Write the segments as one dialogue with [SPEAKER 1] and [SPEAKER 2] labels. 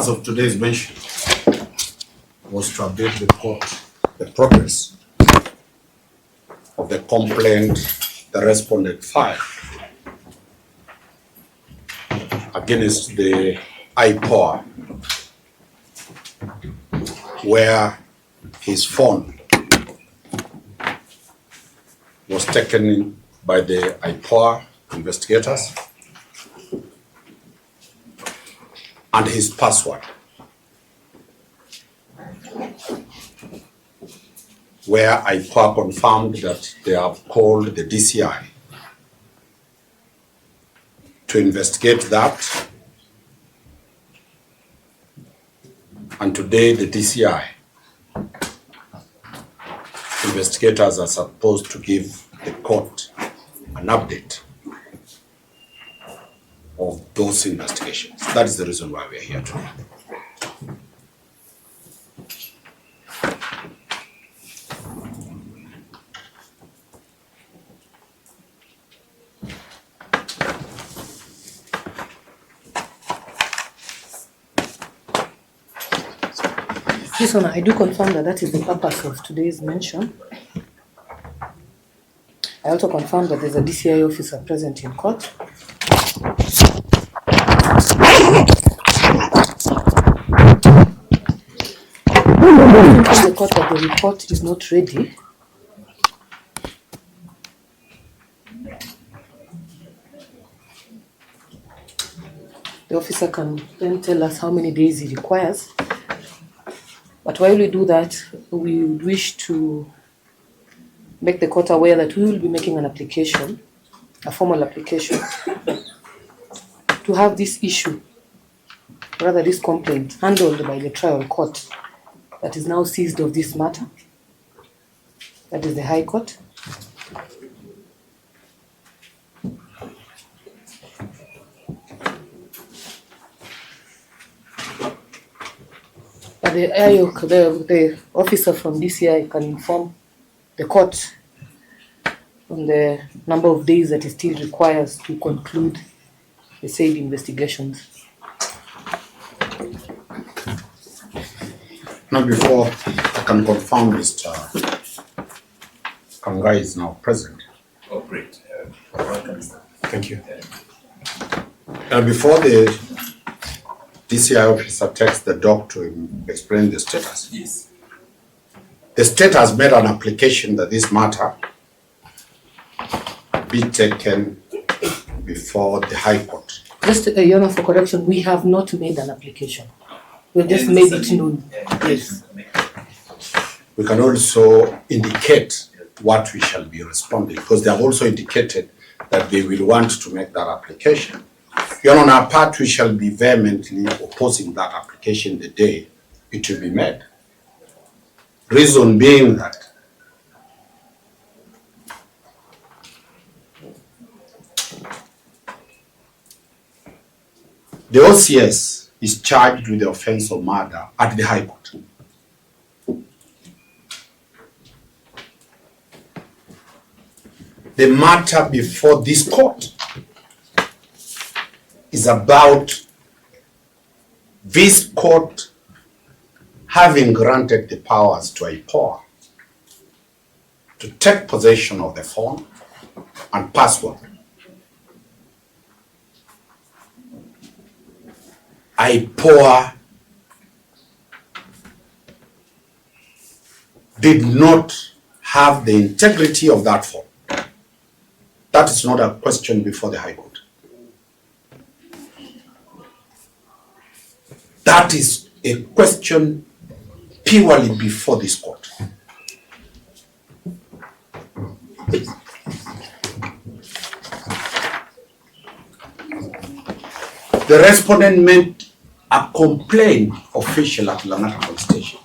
[SPEAKER 1] purpose of today's mention was to update the court the progress of the complaint the respondent filed against the IPOA, where his phone was taken in by the IPOA investigators and his password, where IPOA confirmed that they have called the DCI to investigate that, and today the DCI investigators are supposed to give the court an update of those investigations. That is the reason why we are here today.
[SPEAKER 2] Yes, Honor, I do confirm that that is the purpose of today's mention. I also confirm that there's a DCI officer present in court. The court that the report is not ready. The officer can then tell us how many days he requires. But while we do that, we wish to make the court aware that we will be making an application, a formal application, to have this issue, rather this complaint, handled by the trial court that is now seized of this matter, that is the High Court. But the officer from DCI can inform the court on the number of days that it still requires to conclude the said investigations.
[SPEAKER 1] Now, before I can confirm Mr. Kangai is now present.
[SPEAKER 3] Oh, great.
[SPEAKER 1] Thank you. Before the DCI officer takes the doc to explain the status,
[SPEAKER 3] Yes.
[SPEAKER 1] the state has made an application that this matter be taken before the High Court.
[SPEAKER 2] Just Your Honor, for correction, we have not made an application. We've just made it known. Yes.
[SPEAKER 1] We can also indicate what we shall be responding, because they have also indicated that they will want to make that application. Your Honor, on our part, we shall be vehemently opposing that application the day it will be made. Reason being that the OCS is charged with the offense of murder at the High Court. The matter before this court is about this court having granted the powers to IPOA to take possession of the phone and password. IPOA did not have the integrity of that phone. That is not a question before the High Court. That is a question purely before this court. The respondent made a complaint official at Langata Police Station.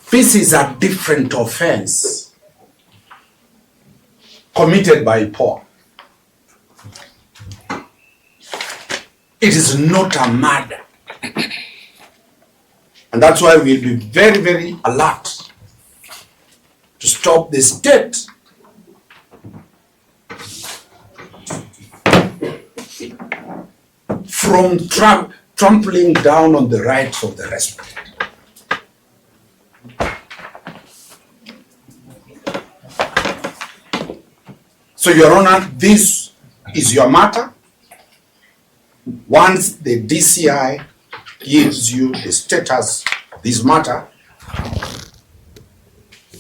[SPEAKER 1] This is a different offense committed by IPOA. It is not a murder. And that's why we'll be very, very alert to stop the state from trampling down on the rights of the respondent. So, Your Honor, this is your matter. Once the DCI gives you the status of this matter,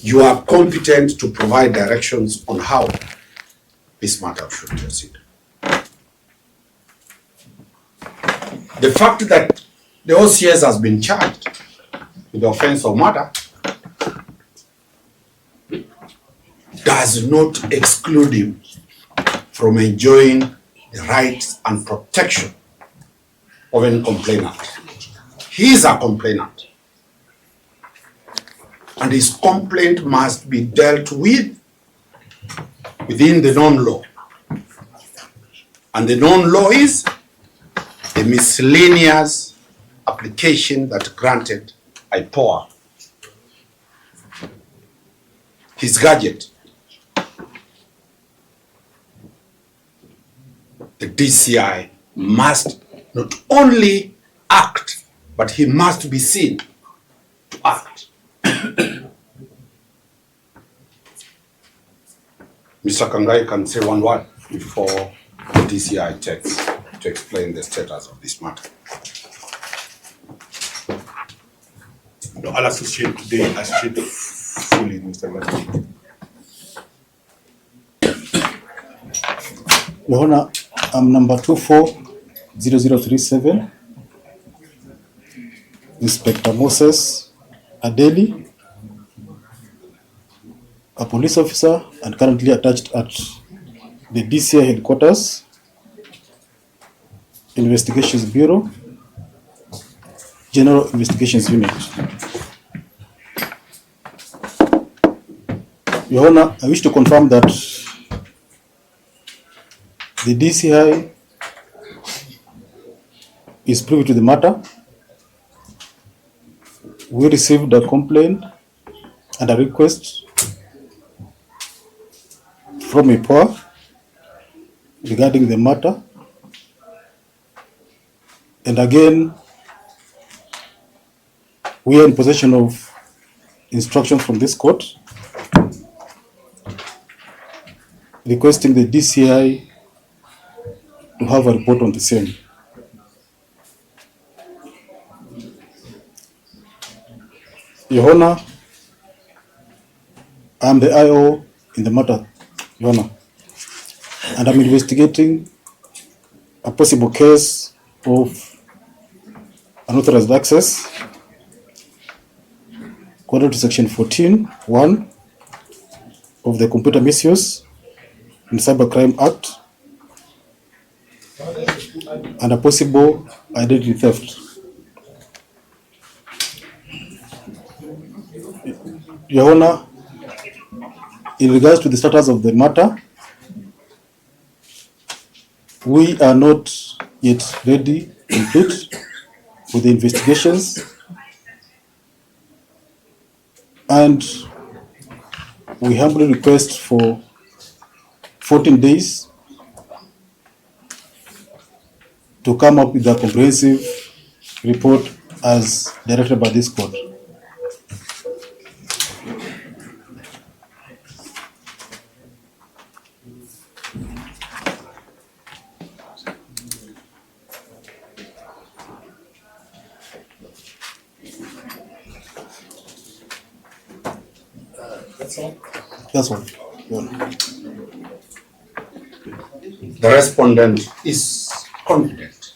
[SPEAKER 1] you are competent to provide directions on how this matter should proceed. The fact that the OCS has been charged with the offense of murder does not exclude him from enjoying the rights and protection of any complainant. He is a complainant, and his complaint must be dealt with within the known law. And the known law is the miscellaneous application that granted IPOA his gadget. The DCI must not only act, but he must be seen to act. Mr. Kangai can say one word before the DCI takes to explain the status of this matter.
[SPEAKER 3] No, I'll associate today, associate fully, Mr. Mati.
[SPEAKER 4] Your Honor, I'm number 240037, Inspector Moses Adeli, a police officer and currently attached at the DCI headquarters, Investigations Bureau, General Investigations Unit. Your Honor, I wish to confirm that the DCI is privy to the matter. We received a complaint and a request from IPOA regarding the matter. And again, we are in possession of instructions from this court requesting the DCI to have a report on the same. Your Honor, I am the IO in the matter, Your Honor, and I'm investigating a possible case of unauthorized access according to section 14(1) of the Computer Misuse and Cybercrime Act, and a possible identity theft. Your Honor, in regards to the status of the matter, we are not yet ready to complete with the investigations, and we humbly request for 14 days to come up with a comprehensive report as directed by this court. That's all. Yeah.
[SPEAKER 1] The respondent is confident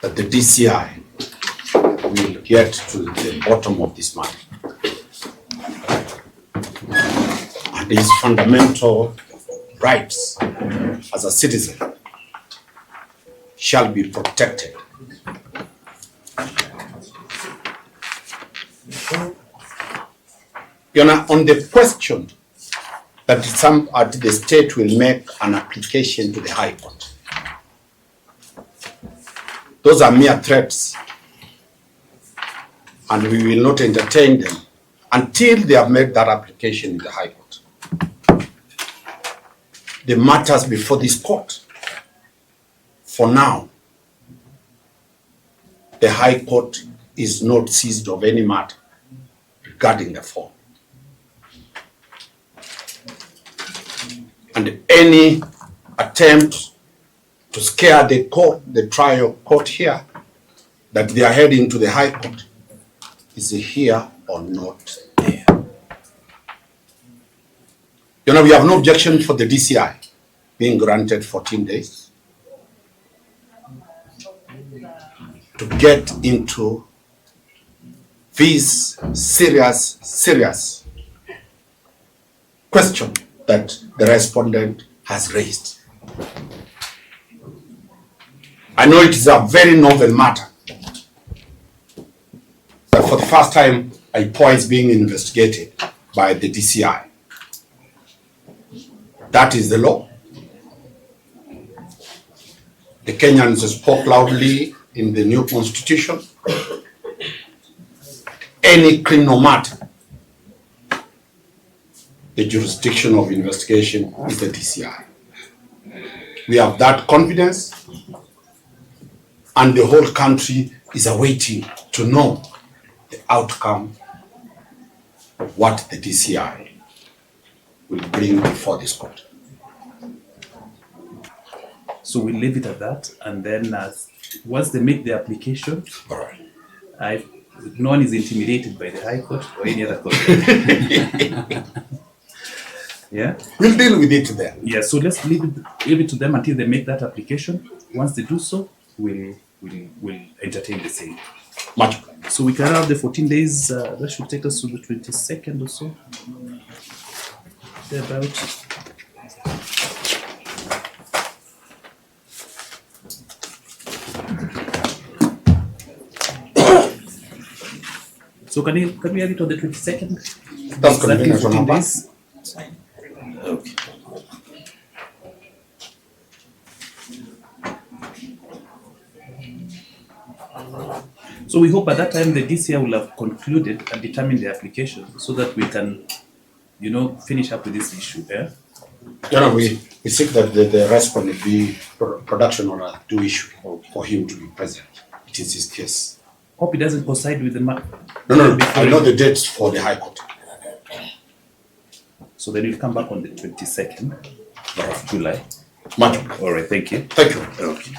[SPEAKER 1] that the DCI will get to the bottom of this matter, and his fundamental rights as a citizen shall be protected. Your Honor, on the question that the state will make an application to the High Court, those are mere threats, and we will not entertain them until they have made that application in the High Court. The matters before this court, for now, the High Court is not seized of any matter regarding the form. And any attempt to scare the court, the trial court here, that they are heading to the High Court, is here or not there. You know, we have no objection for the DCI being granted 14 days to get into these serious question that the respondent has raised. I know it is a very novel matter, but for the first time, IPOA is being investigated by the DCI. That is the law. The Kenyans spoke loudly in the new constitution. Any criminal matter, the jurisdiction of investigation is the DCI. We have that confidence, and the whole country is awaiting to know the outcome of what the DCI will bring before this court.
[SPEAKER 5] So we leave it at that, and then once they make the application,
[SPEAKER 1] All right.
[SPEAKER 5] no one is intimidated by the High Court or any other court. Yeah?
[SPEAKER 1] We'll deal with it there.
[SPEAKER 5] Yeah, so let's leave it to them until they make that application. Once they do so, we'll entertain the same.
[SPEAKER 1] Much.
[SPEAKER 5] So we can have the 14 days, that should take us to the 22nd or so. Thereabout. So can we have it on the 22nd?
[SPEAKER 1] That's
[SPEAKER 5] Exactly
[SPEAKER 1] convenient on
[SPEAKER 5] 14
[SPEAKER 1] our part.
[SPEAKER 5] days? Okay. So we hope at that time the DCI will have concluded and determined the application so that we can, finish up with this issue. Yeah?
[SPEAKER 1] You know, we seek that the respondent be production on a due issue for him to be present. It is his case.
[SPEAKER 5] Hope it doesn't coincide with the
[SPEAKER 1] No, I know the dates for the High Court.
[SPEAKER 5] So then we'll come back on the 22nd of July.
[SPEAKER 1] Much.
[SPEAKER 5] All right, thank you.
[SPEAKER 1] Thank you.
[SPEAKER 5] Okay.